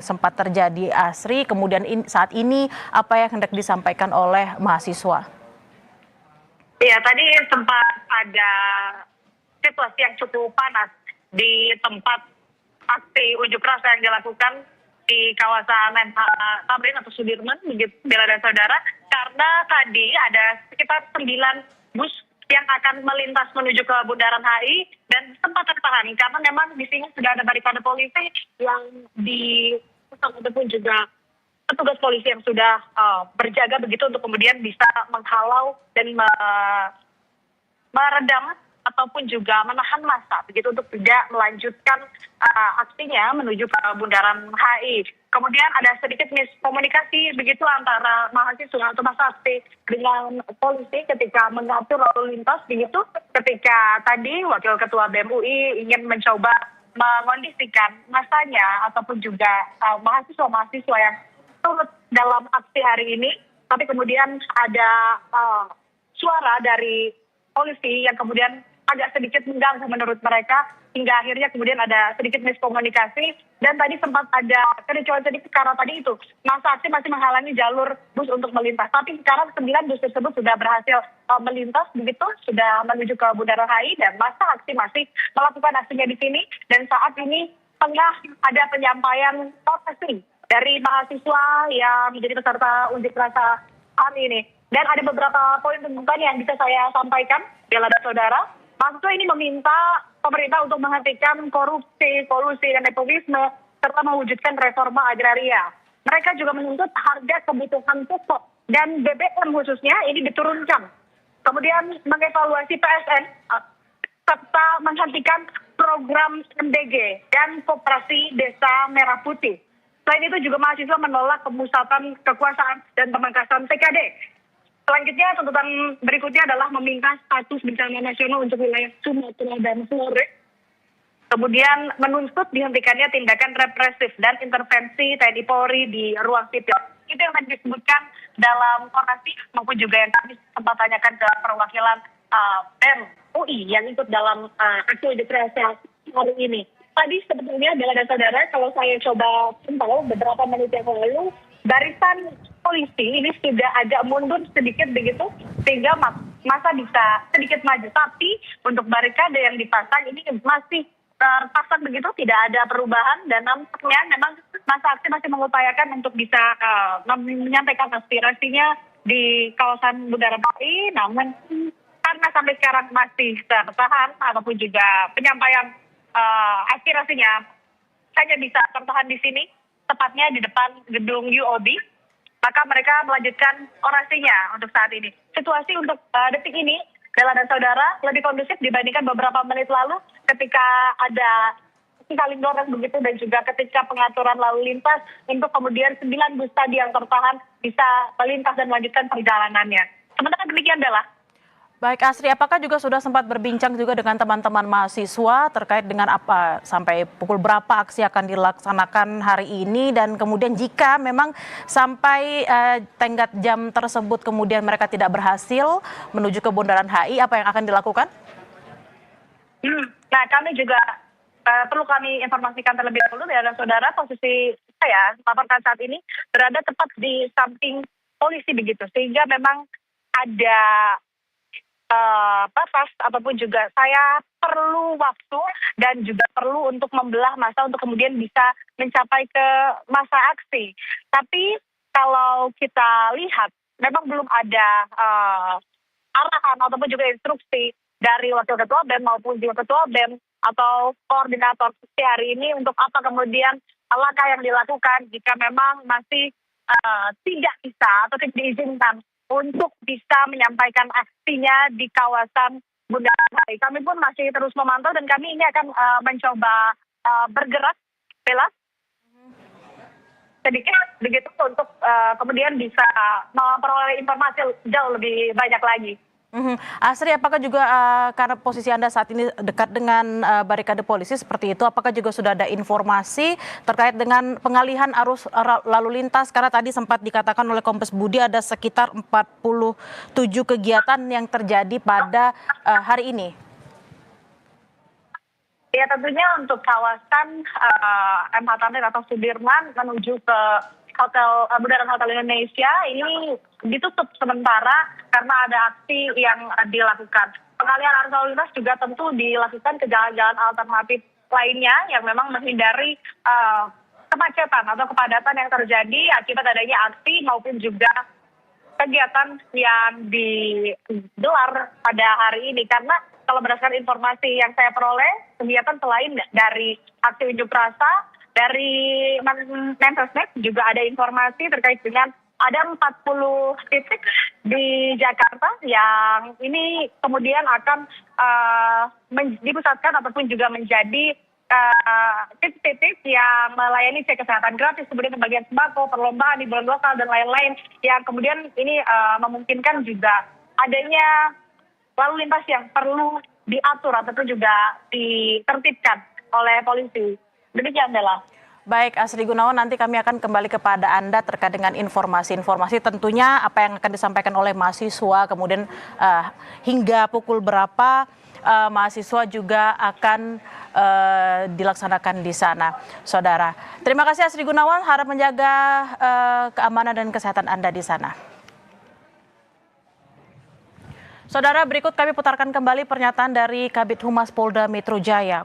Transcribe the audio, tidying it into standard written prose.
sempat terjadi, Asri. Kemudian saat ini apa yang hendak disampaikan oleh mahasiswa? Ya, tadi sempat ada situasi yang cukup panas di tempat aksi unjuk rasa yang dilakukan di kawasan Tamrin atau Sudirman, begitu Bella dan Saudara, karena tadi ada sekitar 9 bus yang akan melintas menuju ke Bundaran HI dan sempat tertahan karena memang di sini sudah ada barikade polisi yang ataupun juga petugas polisi yang sudah berjaga begitu untuk kemudian bisa menghalau dan meredam ataupun juga menahan massa begitu untuk tidak melanjutkan aksinya menuju ke Bundaran HI. Kemudian ada sedikit miskomunikasi begitu antara mahasiswa atau massa aksi dengan polisi ketika mengatur lalu lintas begitu, ketika tadi Wakil Ketua BEM UI ingin mencoba mengondisikan massanya ataupun juga mahasiswa-mahasiswa yang turut dalam aksi hari ini, tapi kemudian ada suara dari polisi yang kemudian agak sedikit mengganggu menurut mereka, hingga akhirnya kemudian ada sedikit miskomunikasi dan tadi sempat ada kericuhan sedikit karena tadi itu massa aksi masih menghalangi jalur bus untuk melintas. Tapi sekarang 9 bus tersebut sudah berhasil melintas begitu, sudah menuju ke Bundaran HI dan massa aksi masih melakukan aksinya di sini. Dan saat ini tengah ada penyampaian protesi dari mahasiswa yang menjadi peserta unjuk rasa hari ini. Dan ada beberapa poin tuntutan yang bisa saya sampaikan, Bella dan Saudara. Mahasiswa ini meminta pemerintah untuk menghentikan korupsi, kolusi, dan nepotisme, serta mewujudkan reforma agraria. Mereka juga menuntut harga kebutuhan pokok dan BBM khususnya ini diturunkan. Kemudian mengevaluasi PSN, serta menghentikan program MDG dan Koperasi Desa Merah Putih. Selain itu juga mahasiswa menolak pemusatan kekuasaan dan pemangkasan TKD. Selanjutnya, tuntutan berikutnya adalah meminta status bencana nasional untuk wilayah Sumatera dan Flores. Kemudian menuntut dihentikannya tindakan represif dan intervensi TNI Polri di ruang sipil. Itu yang tadi disebutkan dalam orasi maupun juga yang kami sempat tanyakan ke perwakilan BEM UI yang ikut dalam aksi unjuk rasa hari ini. Tadi sebetulnya Bella dan Saudara, kalau saya coba pantau beberapa menit yang lalu, barisan polisi ini sudah agak mundur sedikit begitu sehingga masa bisa sedikit maju. Tapi untuk barikade yang dipasang ini masih terpasang begitu, tidak ada perubahan dan nampaknya memang masa aksi masih mengupayakan untuk bisa menyampaikan aspirasinya di kawasan Bundaran HI. Namun karena sampai sekarang masih tertahan ataupun juga penyampaian aspirasinya hanya bisa tertahan di sini, tepatnya di depan gedung UOB, maka mereka melanjutkan orasinya untuk saat ini. Situasi untuk detik ini, Bella dan Saudara, lebih kondusif dibandingkan beberapa menit lalu ketika ada saling dorong begitu dan juga ketika pengaturan lalu lintas untuk kemudian 9 bus tadi yang tertahan bisa melintas dan melanjutkan perjalanannya. Sementara demikian, Bella. Baik, Asri, apakah juga sudah sempat berbincang juga dengan teman-teman mahasiswa terkait dengan apa sampai pukul berapa aksi akan dilaksanakan hari ini, dan kemudian jika memang sampai tenggat jam tersebut kemudian mereka tidak berhasil menuju ke Bundaran HI, apa yang akan dilakukan? Nah, kami juga perlu kami informasikan terlebih dahulu ya saudara, posisi saya melaporkan saat ini berada tepat di samping polisi begitu, sehingga memang ada batas ataupun juga saya perlu waktu dan juga perlu untuk membelah masa untuk kemudian bisa mencapai ke masa aksi. Tapi kalau kita lihat memang belum ada arahan ataupun juga instruksi dari Wakil Ketua BEM maupun juga Ketua BEM atau koordinator hari ini untuk apa kemudian langkah yang dilakukan jika memang masih tidak bisa atau tidak diizinkan untuk bisa menyampaikan aksinya di kawasan Bundaran HI. Kami pun masih terus memantau dan kami ini akan mencoba bergerak, Bella, sedikit begitu untuk kemudian bisa memperoleh informasi jauh lebih banyak lagi. Asri, apakah juga karena posisi Anda saat ini dekat dengan barikade polisi seperti itu, apakah juga sudah ada informasi terkait dengan pengalihan arus lalu lintas? Karena tadi sempat dikatakan oleh Kombes Budi ada sekitar 47 kegiatan yang terjadi pada hari ini. Ya tentunya untuk kawasan MH Tamrin atau Sudirman menuju ke Bundaran Hotel Indonesia ini ditutup sementara karena ada aksi yang dilakukan. Pengalihan arus lalu lintas juga tentu dilakukan ke jalan-jalan alternatif lainnya yang memang menghindari kemacetan atau kepadatan yang terjadi akibat adanya aksi maupun juga kegiatan yang digelar pada hari ini. Karena kalau berdasarkan informasi yang saya peroleh, kegiatan selain dari aksi unjuk rasa, dari Mensesnek juga ada informasi terkait dengan ada 40 titik di Jakarta yang ini kemudian akan dipusatkan ataupun juga menjadi titik-titik yang melayani cek kesehatan gratis, kemudian pembagian sembako, perlombaan di bulan lokal dan lain-lain yang kemudian ini memungkinkan juga adanya lalu lintas yang perlu diatur ataupun juga ditertibkan oleh polisi. Demikian Bella. Baik, Asri Gunawan, nanti kami akan kembali kepada Anda terkait dengan informasi-informasi tentunya apa yang akan disampaikan oleh mahasiswa, kemudian hingga pukul berapa mahasiswa juga akan dilaksanakan di sana, Saudara. Terima kasih Asri Gunawan, harap menjaga keamanan dan kesehatan Anda di sana. Saudara, berikut kami putarkan kembali pernyataan dari Kabid Humas Polda Metro Jaya.